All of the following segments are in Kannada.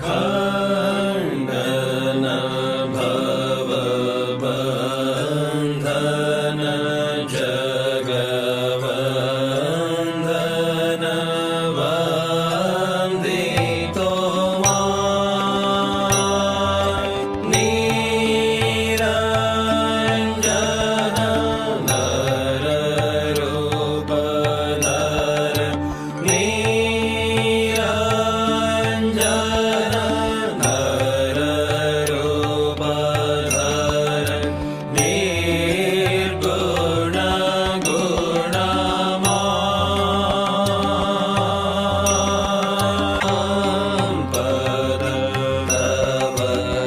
ಖಂಡನ ಭವ ಬಂಧನ ಜಗವಂದನ ವಂದಿತೋ ನಿರಂಜನ ನರ ರೂಪ ನರ ನಿರಂಜನ ನರ ರೂಪ ಧರ ನಿರ್ಗುಣ ಗುಣಮಯ ತವ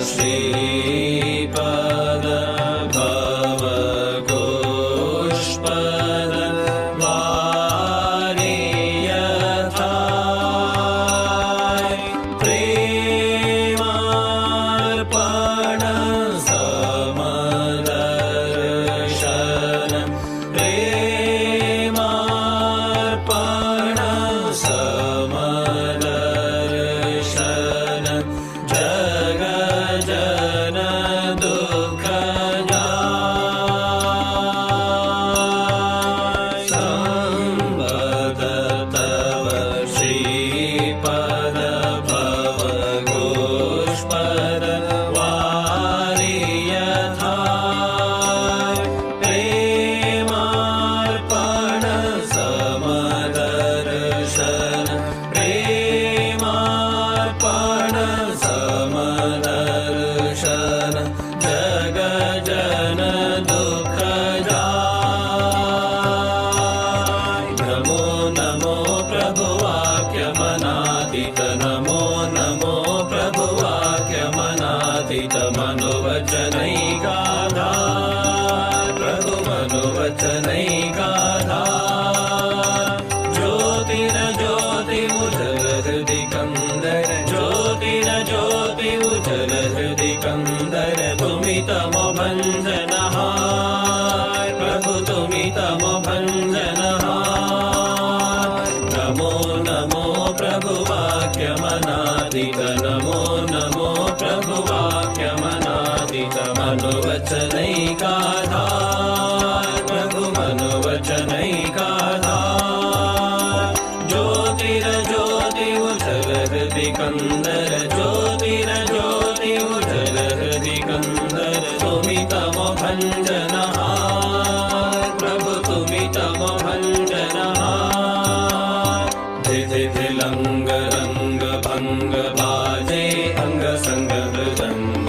ಶ್ರೀಪದ ಭವ ಪುಷ್ಪದ ವಾರಿಯಥಾಯ ಪ್ರೇಮಾರ್ಪಣ ಸಮದರ್ಶನ ಪ್ರೇಮಾರ್ಪಣ ಸಮದರ್ಶನ ಜಗ ಜನ ದುಃಖ ಸಂಬದ ತವ ಶ್ರೀಪದ ಭವ ಪುಷ್ಪದ ವಾರಿಯಥಾಯ ಪ್ರೇಮಾರ್ಪಣ ಸಮದರ್ಶನ ಪ್ರೇಮಾರ್ಪಣ ಸಮದರ್ಶನ ಜಗ ಜನ ದುಃಖ ನಮೋ ನಮೋ ಪ್ರಭು ವಾಕ್ಯ ಮನಾತೀತ ನಮೋ ನಮೋ ಪ್ರಭು ವಾಕ್ಯ ಮನಾತೀತ ಮನೋವಚನೈಕಾಧಾರ ಪ್ರಭು ಮನೋವಚನೈಕಾಧಾರ ಜ್ಯೋತಿರ ಜ್ಯೋತಿ ಉಜಲ ಹೃದಿ ಕಂದರ ಜ್ಯೋತಿರ ಜ್ಯೋತಿ ಉಜಲ ಹೃದಿ ಕಂದರ ತುಮಿ ತಮ ಭಂಜನಃ ಪ್ರಭು ತುಮಿ ತಮ ಭಂಜನಃ ನಮೋ ನಮೋ ಪ್ರಭು ವಾಕ್ಯ ಮನಾತೀತ ನಮೋ ನಮೋ ಪ್ರಭು ವಾಕ್ಯ ಮನಾತೀತ ಮನೋವಚನೈಕಾಧಾರ ಪ್ರಭು ಮನೋವಚನೈಕಾಧಾರ ಜ್ಯೋತಿರ ಜ್ಯೋತಿ ಉಜಲ ಹೃದಿ ಕಂದರ ಜ್ಯೋತಿರ ಜ್ಯೋತಿ ಉಜಲ ಹೃದಿ ಕಂದರ ತುಮಿ ತಮ ಭಂಜನಃ ಪ್ರಭು ತುಮಿ ತಮ ಭಂಜನಃ ಧಿ ಲಂಗ ರಂಗ ಭಂಗ ಬಾಜೆ ಅಂಗ ಸಂಗ ಮೃದಂಗ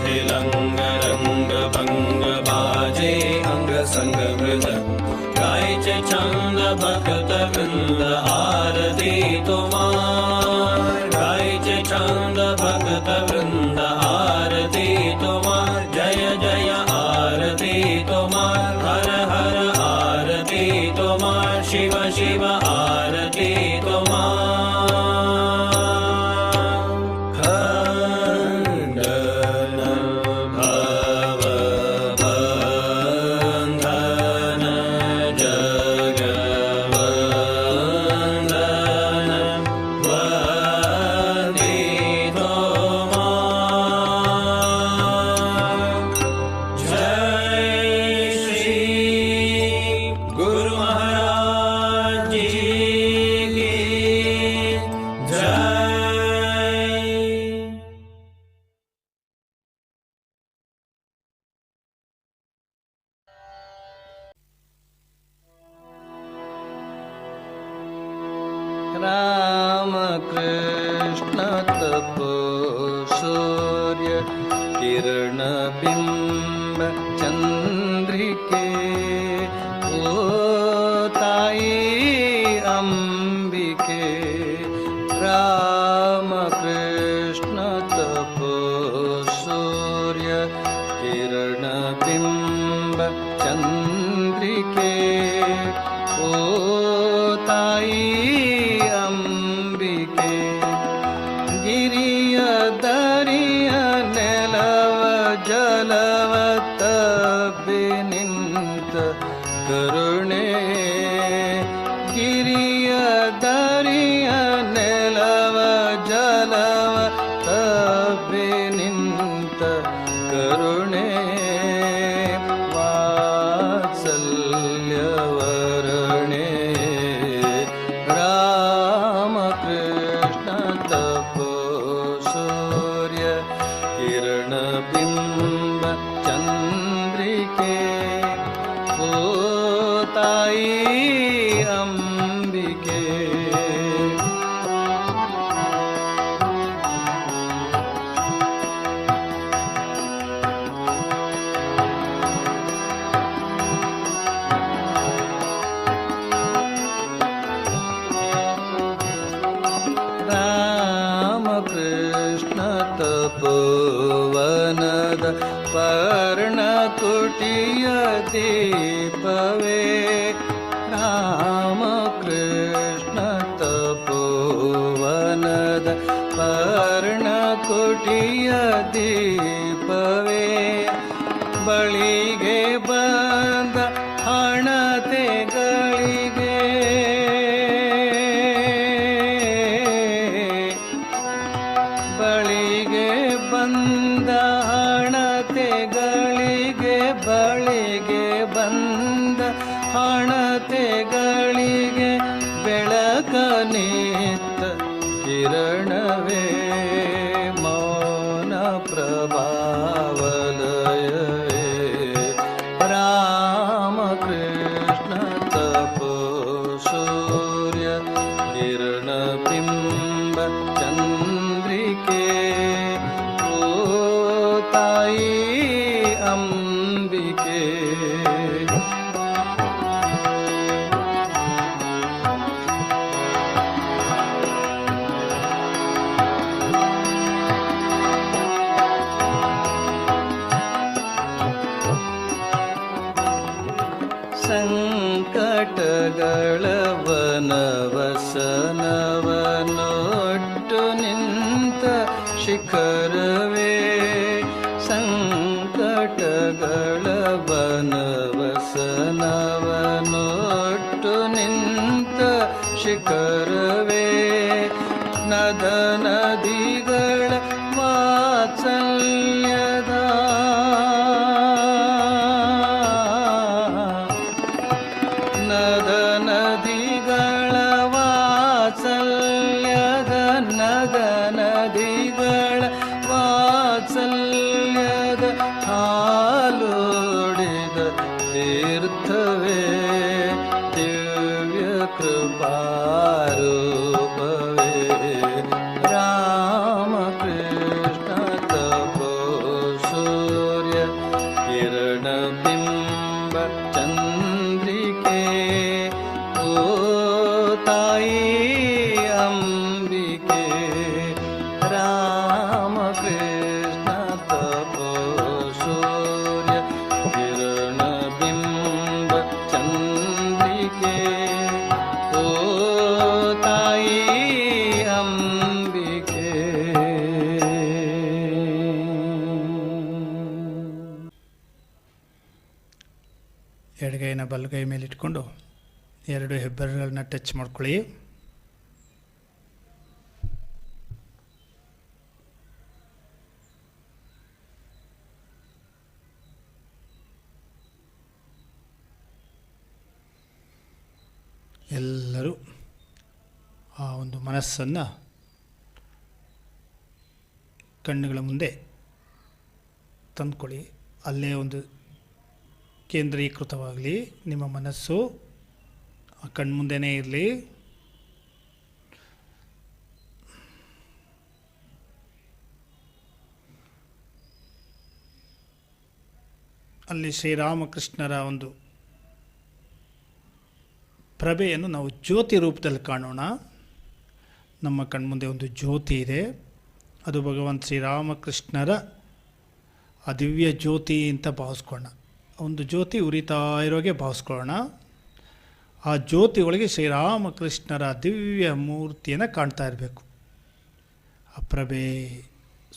ಧಿ ಲಂಗ ರಂಗ ಭಂಗ ಬಾಜೆ ಅಂಗ ಸಂಗ ಮೃದಂಗ गायचे छंद भक्त वृंद आरती तुम्हार गायचे छंद भक्त वृंद आरती तुम्हार जय जय आरती तुम्हार हर हर आरती तुम्हार शिव शिव आरती तुम्हार खंडन भव बंधन जगवंदन वंदितो जय श्री गुरु महाराज जी की जय। राम कृष्ण तपो सूर्य किरण बिंब चंद्रिके ओ ताई अंबिके राम कृष्ण तपो सूर्य किरण बिंब चंद्रिके ओ ताई अंबिके गिरिय दरिय नेलव जलव तಬ್ಬಿ ನಿಂತ ಕರುಣೆ ಗಿರಿಯ ದರಿಯ ನೆಲವ ಜಲವ ಪರ್ಣಕುಟಿಯ ದೀಪವೇ ರಾಮಕೃಷ್ಣ ತಪೋವನದ ಪರ್ಣಕುಟಿಯ ದೀಪವೇ ಬಳಿಗೆ ಬಂದ ಹಣತೆಗಳಿಗೆ ಬಳಿಗೆ ಬಂದ ಹಣತೆಗಳಿಗೆ ಬಳಿಗೆ ಬಂದ ಹಣತೆಗಳಿಗೆ ಬೆಳಕ ನಿತ್ತ ಕಿರಣವೇ ಮೌನ ಪ್ರಭಾವಲಯವೇ ರಾಮಕೃಷ್ಣ ತಪೋ ಸೂರ್ಯ ಕಿರಣ ಬಿಂಬ ಚಂದ್ರಿಕೆ ಓ ತಾಯಿ ಅಂಬಿಕೆ ಸಂಕಟಗಳ ವನವಸನವನೊಟ್ಟು ನಿಂತ ಶಿಖರವೇ ಸಂಕಟಗಳ ವನವಸನವನೊಟ್ಟು ನಿಂತ ಶಿಖರವೇ ನದ ನದಿಗಳ ವಾತ್ಸಲ್ಯದ ನದ ನದಿಗಳ ವಾತ್ಸಲ್ಯದ ನದ ನದಿಗಳ ವಾತ್ಸಲ್ಯದ ಹಾಲೋಡಿದ ತೀರ್ಥವೇ ದಿವ್ಯ ಕೃಪಾರೂಪವೇ ರಾಮಕೃಷ್ಣ ತಪೋ ಸೂರ್ಯ ಕಿರಣ ಬಿಂಬ ಚಂದ್ರಿಕೆ ಓ ತಾಯಿ ಅಂಬಿಕೆ ರಾಮಕೃಷ್ಣ ತಪೋ ಸೂರ್ಯ ಕಿರಣ ಬಿಂಬ ಚಂದ್ರಿಕೆ ಓ ತಾಯಿ ಅಂಬಿಕೆ. ಎಡಗೈನ ಬಲಗೈ ಮೇಲಿಟ್ಕೊಂಡು ಎರಡು ಹೆಬ್ಬೆರಳುಗಳನ್ನ ಟಚ್ ಮಾಡ್ಕೊಳ್ಳಿ. ಎಲ್ಲರೂ ಆ ಒಂದು ಮನಸ್ಸನ್ನು ಕಣ್ಣುಗಳ ಮುಂದೆ ತಂದ್ಕೊಳ್ಳಿ. ಅಲ್ಲೇ ಒಂದು ಕೇಂದ್ರೀಕೃತವಾಗಲಿ. ನಿಮ್ಮ ಮನಸ್ಸು ಆ ಕಣ್ಮುಂದೆನೇ ಇರಲಿ. ಅಲ್ಲಿ ಶ್ರೀರಾಮಕೃಷ್ಣರ ಒಂದು ಪ್ರಭೆಯನ್ನು ನಾವು ಜ್ಯೋತಿ ರೂಪದಲ್ಲಿ ಕಾಣೋಣ. ನಮ್ಮ ಕಣ್ಮುಂದೆ ಒಂದು ಜ್ಯೋತಿ ಇದೆ. ಅದು ಭಗವಂತ ಶ್ರೀರಾಮಕೃಷ್ಣರ ಆ ದಿವ್ಯ ಜ್ಯೋತಿ ಅಂತ ಭಾವಿಸ್ಕೊಳ್ಳೋಣ. ಒಂದು ಜ್ಯೋತಿ ಉರಿತಾ ಇರೋಗೆ ಭಾವಿಸ್ಕೊಳ್ಳೋಣ. ಆ ಜ್ಯೋತಿ ಒಳಗೆ ಶ್ರೀರಾಮಕೃಷ್ಣರ ದಿವ್ಯ ಮೂರ್ತಿಯನ್ನು ಕಾಣ್ತಾ ಇರಬೇಕು. ಆ ಪ್ರಭೆ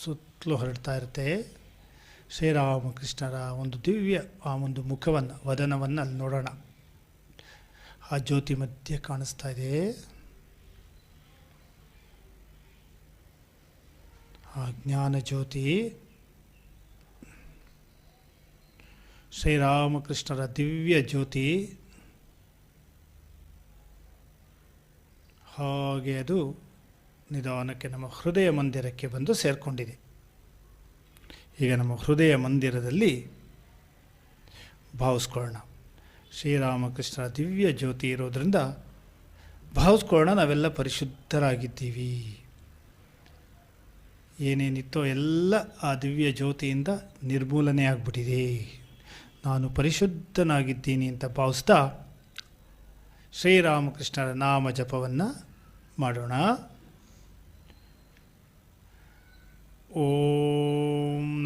ಸುತ್ತಲೂ ಹರಡ್ತಾ ಇರುತ್ತೆ. ಶ್ರೀರಾಮಕೃಷ್ಣರ ಒಂದು ದಿವ್ಯ ಆ ಒಂದು ಮುಖವನ್ನು ವದನವನ್ನು ಅಲ್ಲಿ ನೋಡೋಣ. ಆ ಜ್ಯೋತಿ ಮಧ್ಯೆ ಕಾಣಿಸ್ತಾ ಇದೆ. ಆ ಜ್ಞಾನ ಜ್ಯೋತಿ ಶ್ರೀರಾಮಕೃಷ್ಣರ ದಿವ್ಯ ಜ್ಯೋತಿ. ಹಾಗೆ ಅದು ನಿಧಾನಕ್ಕೆ ನಮ್ಮ ಹೃದಯ ಮಂದಿರಕ್ಕೆ ಬಂದು ಸೇರಿಕೊಂಡಿದೆ. ಈಗ ನಮ್ಮ ಹೃದಯ ಮಂದಿರದಲ್ಲಿ ಭಾವಿಸ್ಕೊಳ್ಳೋಣ. ಶ್ರೀರಾಮಕೃಷ್ಣರ ದಿವ್ಯ ಜ್ಯೋತಿ ಇರೋದರಿಂದ ಭಾವಿಸ್ಕೊಳ್ಳೋಣ ನಾವೆಲ್ಲ ಪರಿಶುದ್ಧರಾಗಿದ್ದೀವಿ. ಏನೇನಿತ್ತೋ ಎಲ್ಲ ಆ ದಿವ್ಯ ಜ್ಯೋತಿಯಿಂದ ನಿರ್ಮೂಲನೆ ಆಗಿಬಿಟ್ಟಿದೆ. ನಾನು ಪರಿಶುದ್ಧನಾಗಿದ್ದೀನಿ ಅಂತ ಭಾವಿಸ್ತಾ ಶ್ರೀರಾಮಕೃಷ್ಣರ ನಾಮ ಜಪವನ್ನು ಮಾಡೋಣ. ಓಂ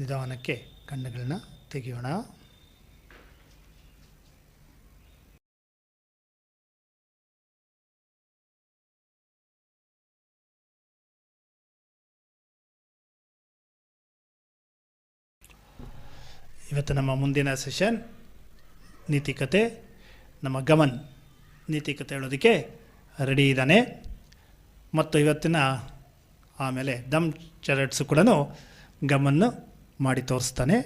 ನಿಧಾನಕ್ಕೆ ಕಣ್ಣುಗಳನ್ನ ತೆಗೆಯೋಣ. ಇವತ್ತು ನಮ್ಮ ಮುಂದಿನ ಸೆಷನ್ ನೀತಿಕತೆ. ನಮ್ಮ ಗಮನ್ ನೀತಿಕತೆ ಹೇಳೋದಕ್ಕೆ ರೆಡಿ ಇದ್ದಾನೆ. ಮತ್ತು ಇವತ್ತಿನ ಆಮೇಲೆ ದಮ್ ಚರಟ್ಸು ಕೂಡ ಗಮನ್ನು ಮಾಡಿ ತೋರಿಸ್ತಾನೆ.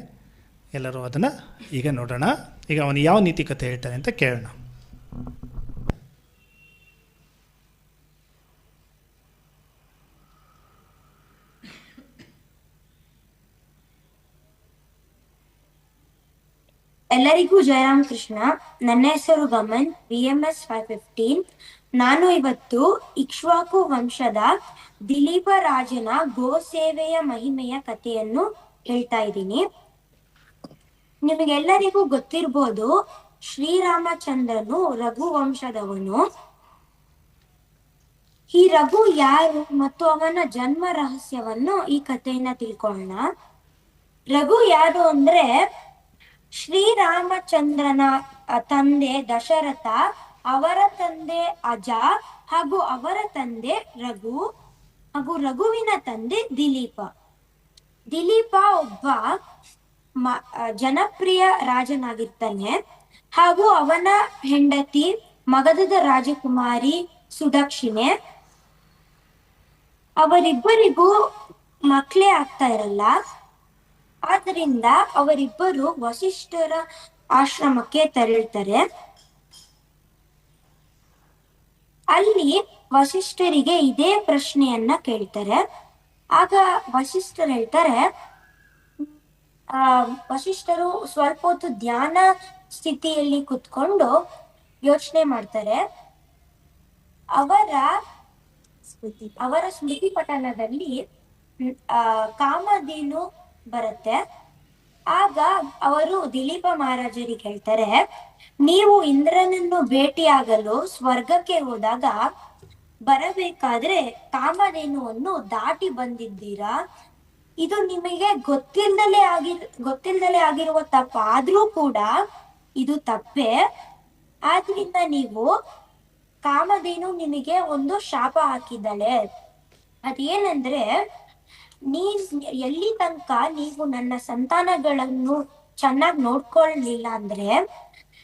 ಎಲ್ಲರೂ ಅದನ್ನು ಈಗ ನೋಡೋಣ. ಈಗ ಅವನು ಯಾವ ನೀತಿಕತೆ ಹೇಳ್ತಾನೆ ಅಂತ ಕೇಳೋಣ. ಎಲ್ಲರಿಗೂ ಜಯರಾಮ್ ಕೃಷ್ಣ. ನನ್ನ ಹೆಸರು ಗಮನ್, BMS 515. ನಾನು ಇವತ್ತು ಇಕ್ಷ್ವಾಕು ವಂಶದ ದಿಲೀಪ ರಾಜನ ಗೋಸೇವೆಯ ಮಹಿಮೆಯ ಕಥೆಯನ್ನು ಹೇಳ್ತಾ ಇದ್ದೀನಿ. ನಿಮಗೆಲ್ಲರಿಗೂ ಗೊತ್ತಿರ್ಬೋದು, ಶ್ರೀರಾಮಚಂದ್ರನು ರಘು ವಂಶದವನು. ಈ ರಘು ಯಾರು ಮತ್ತು ಅವನ ಜನ್ಮ ರಹಸ್ಯವನ್ನು ಈ ಕಥೆಯನ್ನ ತಿಳ್ಕೊಳ್ಳೋಣ. ರಘು ಯಾರು ಅಂದ್ರೆ ಶ್ರೀರಾಮಚಂದ್ರನ ತಂದೆ ದಶರಥ, ಅವರ ತಂದೆ ಅಜ, ಹಾಗೂ ಅವರ ತಂದೆ ರಘು, ಹಾಗೂ ರಘುವಿನ ತಂದೆ ದಿಲೀಪ. ದಿಲೀಪ ಒಬ್ಬ ಜನಪ್ರಿಯ ರಾಜನಾಗಿರ್ತಾನೆ. ಹಾಗೂ ಅವನ ಹೆಂಡತಿ ಮಗಧದ ರಾಜಕುಮಾರಿ ಸುದಕ್ಷಿಣೆ. ಅವರಿಬ್ಬರಿಗೂ ಮಕ್ಕಳೇ ಆಗ್ತಾ ಇರಲ್ಲ. ಆದ್ರಿಂದ ಅವರಿಬ್ಬರು ವಸಿಷ್ಠರ ಆಶ್ರಮಕ್ಕೆ ತೆರಳ್ತಾರೆ. ಅಲ್ಲಿ ವಸಿಷ್ಠರಿಗೆ ಇದೇ ಪ್ರಶ್ನೆಯನ್ನ ಕೇಳ್ತಾರೆ. ಆಗ ವಸಿಷ್ಠರು ಹೇಳ್ತಾರೆ, ವಸಿಷ್ಠರು ಸ್ವಲ್ಪ ಹೊತ್ತು ಧ್ಯಾನ ಸ್ಥಿತಿಯಲ್ಲಿ ಕುತ್ಕೊಂಡು ಯೋಚನೆ ಮಾಡ್ತಾರೆ. ಅವರ ಸ್ಮೃತಿ ಪಟಲದಲ್ಲಿ ಕಾಮಧೇನು ಬರುತ್ತೆ. ಆಗ ಅವರು ದಿಲೀಪ ಮಹಾರಾಜರಿಗೆ ಹೇಳ್ತಾರೆ, ನೀವು ಇಂದ್ರನನ್ನು ಭೇಟಿಯಾಗಲು ಸ್ವರ್ಗಕ್ಕೆ ಹೋದಾಗ ಬರಬೇಕಾದ್ರೆ ಕಾಮಧೇನುವನ್ನು ದಾಟಿ ಬಂದಿದ್ದೀರಾ. ಇದು ನಿಮಗೆ ಗೊತ್ತಿಲ್ದಲೇ ಆಗಿರುವ ತಪ್ಪ. ಆದ್ರೂ ಕೂಡ ಇದು ತಪ್ಪೇ. ಆದ್ರಿಂದ ನೀವು ಕಾಮಧೇನು ನಿಮಗೆ ಒಂದು ಶಾಪ ಹಾಕಿದ್ದಾಳೆ. ಅದೇನಂದ್ರೆ, ಎಲ್ಲಿ ತನಕ ನೀವು ನನ್ನ ಸಂತಾನಗಳನ್ನು ಚೆನ್ನಾಗಿ ನೋಡ್ಕೊಳ್ಳಲಿಲ್ಲ ಅಂದ್ರೆ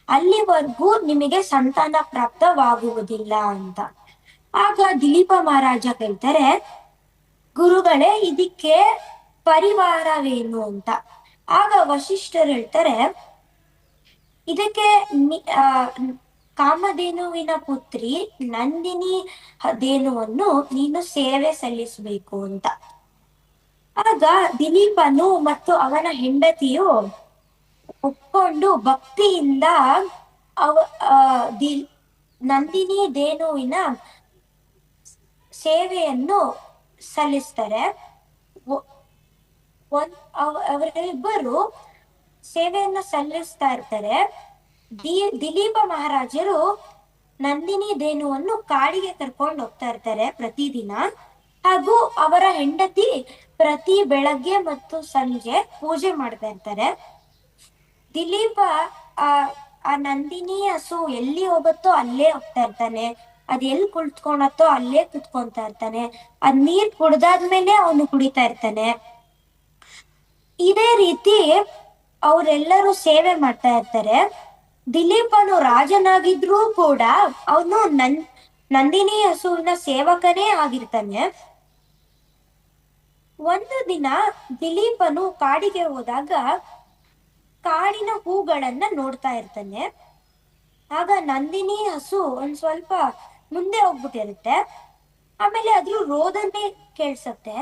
ಅಲ್ಲಿವರೆಗೂ ನಿಮಗೆ ಸಂತಾನ ಪ್ರಾಪ್ತವಾಗುವುದಿಲ್ಲ ಅಂತ. ಆಗ ದಿಲೀಪ ಮಹಾರಾಜ ಹೇಳ್ತಾರೆ, ಗುರುಗಳೇ, ಇದಕ್ಕೆ ಪರಿವಾರವೇನು ಅಂತ. ಆಗ ವಸಿಷ್ಠರು ಹೇಳ್ತಾರೆ, ಇದಕ್ಕೆ ಕಾಮಧೇನುವಿನ ಪುತ್ರಿ ನಂದಿನಿ ಧೇನುವನ್ನು ನೀನು ಸೇವೆ ಸಲ್ಲಿಸಬೇಕು ಅಂತ. ಆಗ ದಿಲೀಪನು ಮತ್ತು ಅವನ ಹೆಂಡತಿಯು ಒಪ್ಕೊಂಡು ಭಕ್ತಿಯಿಂದ ನಂದಿನಿ ಧೇನುವಿನ ಸೇವೆಯನ್ನು ಸಲ್ಲಿಸ್ತಾರೆ. ಅವರಿಬ್ಬರು ಸೇವೆಯನ್ನು ಸಲ್ಲಿಸ್ತಾ ಇರ್ತಾರೆ. ದಿಲೀಪ ಮಹಾರಾಜರು ನಂದಿನಿ ಧೇನುವನ್ನು ಕಾಡಿಗೆ ಕರ್ಕೊಂಡು ಹೋಗ್ತಾ ಇರ್ತಾರೆ ಪ್ರತಿದಿನ. ಹಾಗೂ ಅವರ ಹೆಂಡತಿ ಪ್ರತಿ ಬೆಳಗ್ಗೆ ಮತ್ತು ಸಂಜೆ ಪೂಜೆ ಮಾಡ್ತಾ ಇರ್ತಾರೆ. ದಿಲೀಪ ಆ ನಂದಿನಿ ಹಸು ಎಲ್ಲಿ ಹೋಗುತ್ತೋ ಅಲ್ಲೇ ಹೋಗ್ತಾ ಇರ್ತಾನೆ. ಅದ್ ಎಲ್ಲಿ ಕುಳಿತ್ಕೊಳತ್ತೋ ಅಲ್ಲೇ ಕುತ್ಕೊಂತಾ ಇರ್ತಾನೆ. ಅದ್ ನೀರ್ ಕುಡ್ದಾದ್ಮೇಲೆ ಅವನು ಕುಡಿತಾ ಇರ್ತಾನೆ. ಇದೇ ರೀತಿ ಅವರೆಲ್ಲರೂ ಸೇವೆ ಮಾಡ್ತಾ ಇರ್ತಾರೆ. ದಿಲೀಪನು ರಾಜನಾಗಿದ್ರೂ ಕೂಡ ಅವನು ನಂದಿನಿ ಹಸುವಿನ ಸೇವಕನೇ ಆಗಿರ್ತಾನೆ. ಒಂದು ದಿನ ದಿಲೀಪನು ಕಾಡಿಗೆ ಹೋದಾಗ ಕಾಡಿನ ಹೂಗಳನ್ನ ನೋಡ್ತಾ ಇರ್ತಾನೆ. ಆಗ ನಂದಿನಿ ಹಸು ಒಂದ್ ಸ್ವಲ್ಪ ಮುಂದೆ ಹೋಗ್ಬಿಟ್ಟಿರುತ್ತೆ. ಆಮೇಲೆ ಅದ್ರ ರೋದನೆ ಕೇಳ್ಸತ್ತೆ.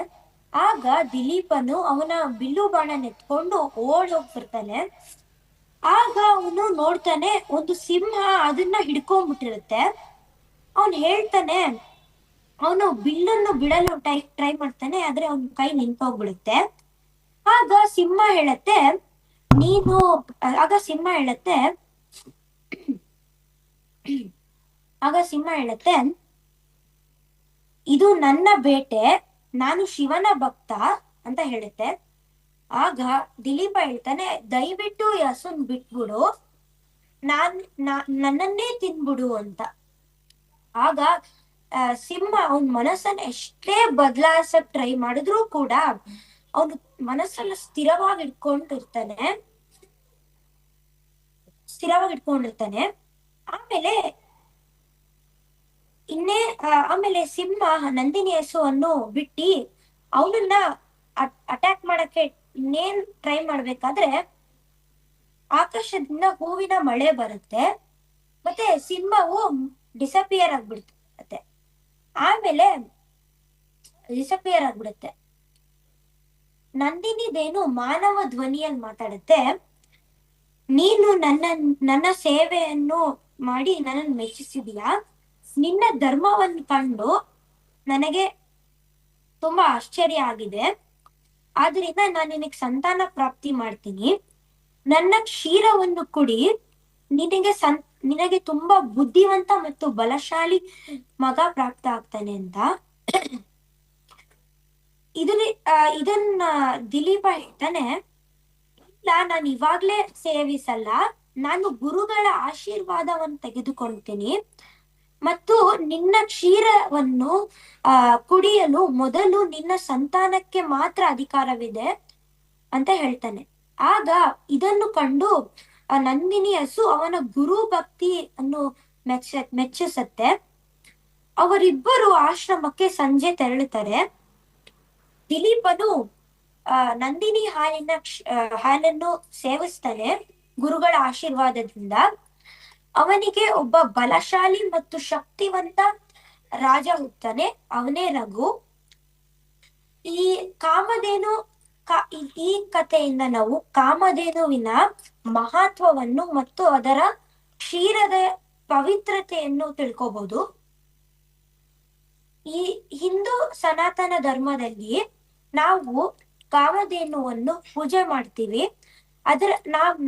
ಆಗ ದಿಲೀಪನು ಅವನ ಬಿಲ್ಲು ಬಾಣನ ಎತ್ಕೊಂಡು ಓಡ್ ಹೋಗ್ಬಿಡ್ತಾನೆ. ಆಗ ಅವನು ನೋಡ್ತಾನೆ, ಒಂದು ಸಿಂಹ ಅದನ್ನ ಹಿಡ್ಕೊಂಡ್ಬಿಟ್ಟಿರುತ್ತೆ. ಅವನ್ ಹೇಳ್ತಾನೆ, ಅವನು ಬಿಲ್ಲನ್ನು ಬಿಡಲು ಟ್ರೈ ಮಾಡ್ತಾನೆ, ಆದ್ರೆ ಅವನ ಕೈ ನಿಂತೋಗ್ಬಿಡುತ್ತೆ. ಆಗ ಸಿಂಹ ಹೇಳತ್ತೆ, ಇದು ನನ್ನ ಬೇಟೆ, ನಾನು ಶಿವನ ಭಕ್ತ ಅಂತ ಹೇಳುತ್ತೆ. ಆಗ ದಿಲೀಪ ಹೇಳ್ತಾನೆ, ದಯವಿಟ್ಟು ಈ ಹಸುನ್ ಬಿಟ್ಬಿಡು, ನನ್ನನ್ನೇ ತಿನ್ಬಿಡು ಅಂತ. ಆಗ ಸಿಂಹ ಅವನ್ ಮನಸ್ಸನ್ನ ಎಷ್ಟೇ ಬದಲಾಯಿಸಕ್ ಟ್ರೈ ಮಾಡಿದ್ರು ಕೂಡ ಅವನು ಮನಸ್ಸನ್ನ ಸ್ಥಿರವಾಗಿ ಇಟ್ಕೊಂಡಿರ್ತಾನೆ. ಆಮೇಲೆ ಸಿಂಹ ನಂದಿನಿ ಹಸುವನ್ನು ಬಿಟ್ಟಿ ಅವನನ್ನ ಅಟ್ಯಾಕ್ ಮಾಡಕ್ಕೆ ಇನ್ನೇನ್ ಟ್ರೈ ಮಾಡ್ಬೇಕಾದ್ರೆ ಆಕಾಶದಿಂದ ಹೂವಿನ ಮಳೆ ಬರುತ್ತೆ, ಮತ್ತೆ ಸಿಂಹವು ಡಿಸಪಿಯರ್ ಆಗ್ಬಿಡುತ್ತೆ. ನಂದಿನಿದೇನು ಮಾನವ ಧ್ವನಿಯಲ್ಲಿ ಮಾತಾಡುತ್ತೆ, ನೀನು ನನ್ನ ಸೇವೆಯನ್ನು ಮಾಡಿ ನನ್ನನ್ನು ಮೆಚ್ಚಿಸಿದೀಯಾ, ನಿನ್ನ ಧರ್ಮವನ್ನು ಕಂಡು ನನಗೆ ತುಂಬಾ ಆಶ್ಚರ್ಯ ಆಗಿದೆ, ಆದ್ರಿಂದ ನಾನು ನಿನಗೆ ಸಂತಾನ ಪ್ರಾಪ್ತಿ ಮಾಡ್ತೀನಿ, ನನ್ನ ಕ್ಷೀರವನ್ನು ಕುಡಿ, ನಿನಗೆ ತುಂಬಾ ಬುದ್ಧಿವಂತ ಮತ್ತು ಬಲಶಾಲಿ ಮಗ ಪ್ರಾಪ್ತ ಆಗ್ತಾನೆ ಅಂತ. ಇದನ್ನ ದಿಲೀಪ ಹೇಳ್ತಾನೆ, ಇಲ್ಲ, ನಾನು ಇವಾಗ್ಲೇ ಸೇವಿಸಲ್ಲ, ನಾನು ಗುರುಗಳ ಆಶೀರ್ವಾದವನ್ನು ತೆಗೆದುಕೊಳ್ತೀನಿ ಮತ್ತು ನಿನ್ನ ಕ್ಷೀರವನ್ನು ಕುಡಿಯಲು ಮೊದಲು ನಿನ್ನ ಸಂತಾನಕ್ಕೆ ಮಾತ್ರ ಅಧಿಕಾರವಿದೆ ಅಂತ ಹೇಳ್ತಾನೆ. ಆಗ ಇದನ್ನು ಕಂಡು ನಂದಿನಿ ಹಸು ಅವನ ಗುರು ಭಕ್ತಿ ಅನ್ನು ಮೆಚ್ಚಿಸುತ್ತೆ. ಅವರಿಬ್ಬರು ಆಶ್ರಮಕ್ಕೆ ಸಂಜೆ ತೆರಳುತ್ತಾರೆ. ದಿಲೀಪನು ನಂದಿನಿ ಹಾಲನ್ನು ಸೇವಿಸ್ತಾನೆ ಗುರುಗಳ ಆಶೀರ್ವಾದದಿಂದ. ಅವನಿಗೆ ಒಬ್ಬ ಬಲಶಾಲಿ ಮತ್ತು ಶಕ್ತಿವಂತ ರಾಜ ಹುಟ್ತಾನೆ, ಅವನೇ ರಘು. ಈ ಕಥೆಯಿಂದ ನಾವು ಕಾಮಧೇನುವಿನ ಮಹತ್ವವನ್ನು ಮತ್ತು ಅದರ ಕ್ಷೀರದ ಪವಿತ್ರತೆಯನ್ನು ತಿಳ್ಕೋಬಹುದು. ಈ ಹಿಂದೂ ಸನಾತನ ಧರ್ಮದಲ್ಲಿ ನಾವು ಕಾಮಧೇನುವನ್ನು ಪೂಜೆ ಮಾಡ್ತೀವಿ.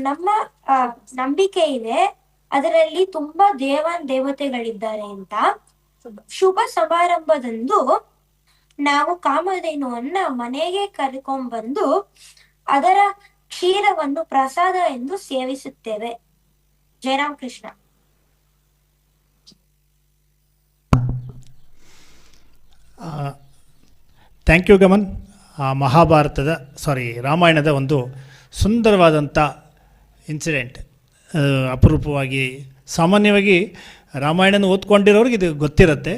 ನಮ್ಮ ನಂಬಿಕೆ ಇದೆ ಅದರಲ್ಲಿ ತುಂಬಾ ದೇವತೆಗಳಿದ್ದಾರೆ ಅಂತ. ಶುಭ ಸಮಾರಂಭದಂದು ನಾವು ಕಾಮಧೇನುವನ್ನ ಮನೆಗೆ ಕರ್ಕೊಂಡ್ಬಂದು ಅದರ ಕ್ಷೀರವನ್ನು ಪ್ರಸಾದ ಎಂದು ಸೇವಿಸುತ್ತೇವೆ. ಜಯರಾಮ್ ಕೃಷ್ಣ. ಥ್ಯಾಂಕ್ ಯು ಗಮನ್. ರಾಮಾಯಣದ ಒಂದು ಸುಂದರವಾದಂಥ ಇನ್ಸಿಡೆಂಟ್. ಅಪರೂಪವಾಗಿ ಸಾಮಾನ್ಯವಾಗಿ ರಾಮಾಯಣನ ಓದ್ಕೊಂಡಿರೋರಿಗೆ ಇದು ಗೊತ್ತಿರುತ್ತೆ,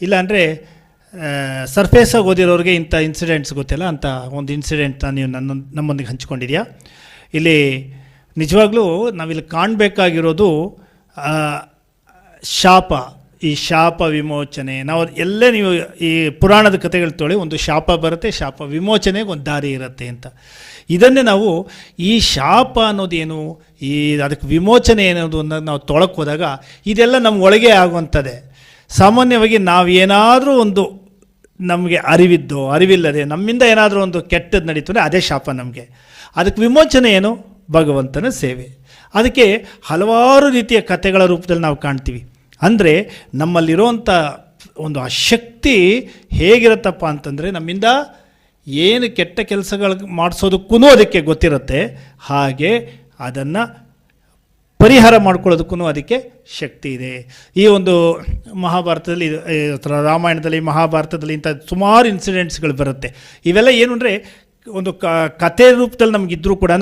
ಇಲ್ಲಾಂದರೆ ಸರ್ಫೇಸಾಗಿ ಓದಿರೋರಿಗೆ ಇಂಥ ಇನ್ಸಿಡೆಂಟ್ಸ್ ಗೊತ್ತಿಲ್ಲ. ಅಂತ ಒಂದು ಇನ್ಸಿಡೆಂಟ್ನ ನೀವು ನಮ್ಮೊಂದಿಗೆ ಹಂಚ್ಕೊಂಡಿದ್ಯಾ. ಇಲ್ಲಿ ನಿಜವಾಗ್ಲೂ ನಾವಿಲ್ಲಿ ಕಾಣಬೇಕಾಗಿರೋದು ಶಾಪ, ಈ ಶಾಪ ವಿಮೋಚನೆ. ನಾವು ಎಲ್ಲೇ ನೀವು ಈ ಪುರಾಣದ ಕಥೆಗಳು ತೊಳಿ, ಒಂದು ಶಾಪ ಬರುತ್ತೆ, ಶಾಪ ವಿಮೋಚನೆಗೆ ಒಂದು ದಾರಿ ಇರುತ್ತೆ ಅಂತ. ಇದನ್ನೇ ನಾವು ಈ ಶಾಪ ಅನ್ನೋದೇನು, ಅದಕ್ಕೆ ವಿಮೋಚನೆ ಏನೋದು ಅನ್ನೋದು ನಾವು ತೊಳಕ್ಕೆ ಹೋದಾಗ ಇದೆಲ್ಲ ನಮ್ಮ ಒಳಗೆ ಆಗುವಂಥದ್ದೇ. ಸಾಮಾನ್ಯವಾಗಿ ನಾವು ಏನಾದರೂ ಒಂದು ನಮಗೆ ಅರಿವಿಲ್ಲದೆ ನಮ್ಮಿಂದ ಏನಾದರೂ ಒಂದು ಕೆಟ್ಟದ್ದು ನಡೀತದೆ, ಅದೇ ಶಾಪ ನಮಗೆ. ಅದಕ್ಕೆ ವಿಮೋಚನೆ ಏನು? ಭಗವಂತನ ಸೇವೆ. ಅದಕ್ಕೆ ಹಲವಾರು ರೀತಿಯ ಕಥೆಗಳ ರೂಪದಲ್ಲಿ ನಾವು ಕಾಣ್ತೀವಿ. ಅಂದರೆ ನಮ್ಮಲ್ಲಿರುವಂಥ ಒಂದು ಆ ಶಕ್ತಿ ಹೇಗಿರುತ್ತಪ್ಪ ಅಂತಂದರೆ, ನಮ್ಮಿಂದ ಏನು ಕೆಟ್ಟ ಕೆಲಸಗಳು ಮಾಡಿಸೋದಕ್ಕೂ ಅದಕ್ಕೆ ಗೊತ್ತಿರುತ್ತೆ, ಹಾಗೆ ಅದನ್ನು ಪರಿಹಾರ ಮಾಡ್ಕೊಳ್ಳೋದಕ್ಕೂ ಅದಕ್ಕೆ ಶಕ್ತಿ ಇದೆ. ಈ ಒಂದು ಮಹಾಭಾರತದಲ್ಲಿ, ರಾಮಾಯಣದಲ್ಲಿ, ಮಹಾಭಾರತದಲ್ಲಿ ಇಂಥ ಸುಮಾರು ಇನ್ಸಿಡೆಂಟ್ಸ್ಗಳು ಬರುತ್ತೆ. ಇವೆಲ್ಲ ಏನು ಅಂದರೆ ಒಂದು ಕಥೆ ರೂಪದಲ್ಲಿ ನಮಗಿದ್ರೂ ಕೂಡ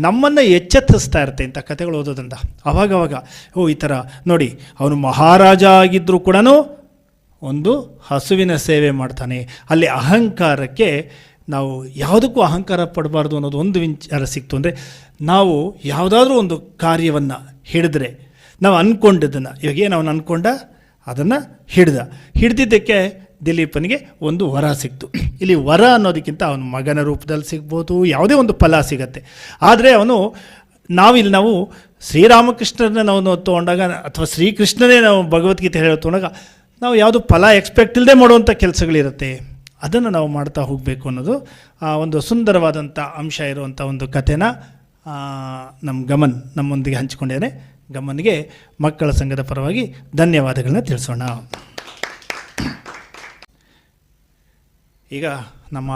ನಮ್ಮನ್ನು ಎಚ್ಚೆತ್ತಿಸ್ತಾ ಇರುತ್ತೆ ಇಂಥ ಕಥೆಗಳು ಓದೋದ್ರಿಂದ. ಅವಾಗವಾಗ ಈ ಥರ ನೋಡಿ, ಅವನು ಮಹಾರಾಜ ಆಗಿದ್ದರೂ ಕೂಡ ಒಂದು ಹಸುವಿನ ಸೇವೆ ಮಾಡ್ತಾನೆ. ಅಲ್ಲಿ ಅಹಂಕಾರಕ್ಕೆ ನಾವು ಯಾವುದಕ್ಕೂ ಅಹಂಕಾರ ಪಡಬಾರ್ದು ಅನ್ನೋದು ಒಂದು ವಿಚಾರ ಸಿಕ್ತು. ಅಂದರೆ ನಾವು ಯಾವುದಾದ್ರೂ ಒಂದು ಕಾರ್ಯವನ್ನು ಹಿಡಿದ್ರೆ, ನಾವು ಅಂದ್ಕೊಂಡಿದ್ದನ್ನು, ಇವಾಗ ಏನು ಅವನು ಅಂದ್ಕೊಂಡ ಅದನ್ನು ಹಿಡ್ದಿದ್ದಕ್ಕೆ ದಿಲೀಪನಿಗೆ ಒಂದು ವರ ಸಿಕ್ತು. ಇಲ್ಲಿ ವರ ಅನ್ನೋದಕ್ಕಿಂತ ಅವನ ಮಗನ ರೂಪದಲ್ಲಿ ಸಿಗ್ಬೋದು, ಯಾವುದೇ ಒಂದು ಫಲ ಸಿಗತ್ತೆ. ಆದರೆ ನಾವು ಶ್ರೀರಾಮಕೃಷ್ಣರನ್ನ ನಾವು ತೊಗೊಂಡಾಗ, ಅಥವಾ ಶ್ರೀಕೃಷ್ಣನೇ ನಾವು ಭಗವದ್ಗೀತೆ ಹೇಳೋ ತೊಗೊಂಡಾಗ, ನಾವು ಯಾವುದು ಫಲ ಎಕ್ಸ್ಪೆಕ್ಟ್ ಇಲ್ಲದೆ ಮಾಡುವಂಥ ಕೆಲಸಗಳಿರುತ್ತೆ, ಅದನ್ನು ನಾವು ಮಾಡ್ತಾ ಹೋಗಬೇಕು ಅನ್ನೋದು ಒಂದು ಸುಂದರವಾದಂಥ ಅಂಶ ಇರುವಂಥ ಒಂದು ಕಥೆನ ನಮ್ಮೊಂದಿಗೆ ಹಂಚಿಕೊಂಡಿದ್ದೇನೆ. ಗಮನ್ಗೆ ಮಕ್ಕಳ ಸಂಘದ ಪರವಾಗಿ ಧನ್ಯವಾದಗಳನ್ನ ತಿಳಿಸೋಣ. ಈಗ ನಮ್ಮ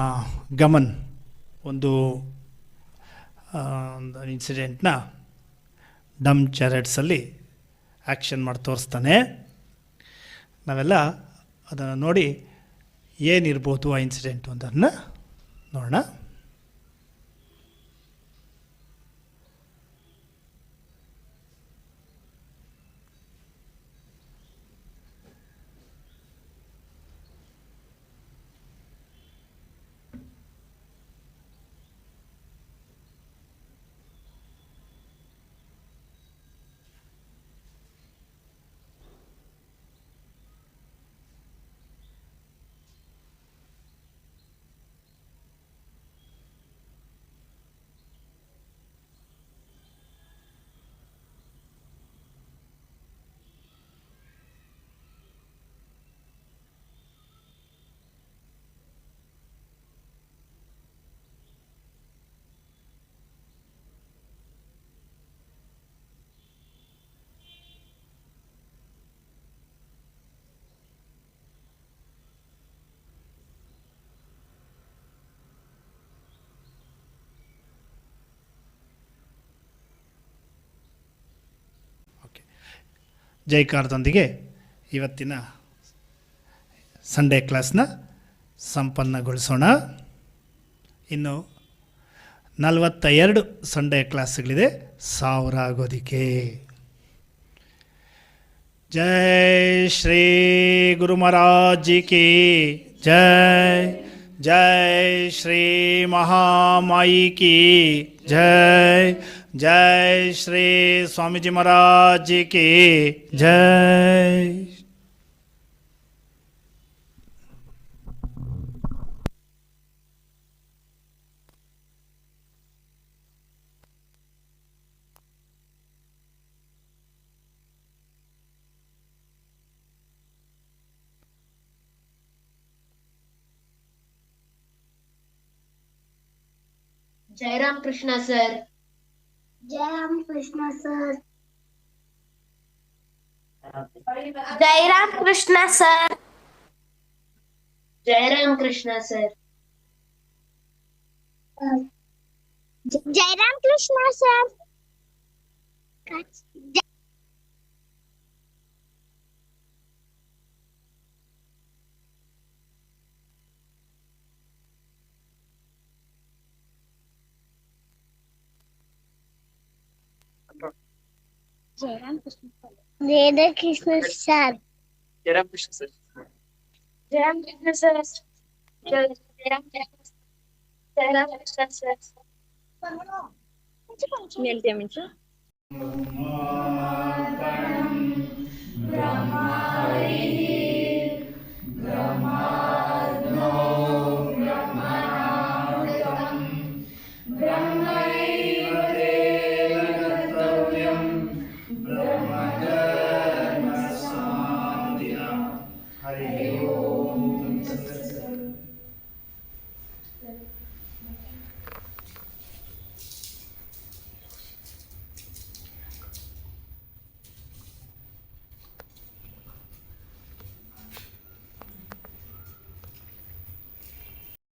ಗಮನ್ ಒಂದು ಒಂದು ಇನ್ಸಿಡೆಂಟ್ನ ಡಮ್ ಚಾರೆಟ್ಸಲ್ಲಿ ಆ್ಯಕ್ಷನ್ ಮಾಡಿ ತೋರಿಸ್ತಾನೆ. ನಾವೆಲ್ಲ ಅದನ್ನು ನೋಡಿ ಏನಿರ್ಬೋದು ಆ ಇನ್ಸಿಡೆಂಟು ಅದನ್ನು ನೋಡೋಣ. ಜೈಕಾರದೊಂದಿಗೆ ಇವತ್ತಿನ ಸಂಡೇ ಕ್ಲಾಸ್ನ ಸಂಪನ್ನಗೊಳಿಸೋಣ. ಇನ್ನು 42 ಸಂಡೇ ಕ್ಲಾಸ್ಗಳಿದೆ 1000 ಆಗೋದಕ್ಕೆ. ಜೈ ಶ್ರೀ ಗುರು ಮಹಾರಾಜ್ ಕಿ ಜೈ. ಜೈ ಶ್ರೀ ಮಹಾಮಾಯಿ ಕಿ ಜೈ. ಜೈ ಶ್ರೀ ಸ್ವಾಮೀಜಿ ಮಹಾರಾಜ್ ಕಿ ಜೈ. जय राम कृष्णा सर. जय राम कृष्ण सर. जय राम कृष्णा सर. जय राम कृष्णा सर. जय राम कृष्ण सर. जय राम कृष्ण सर. जय कृष्ण सर. जय राम कृष्ण सर. जय राम कृष्ण सर. जय राम कृष्ण सर. मिलते हैं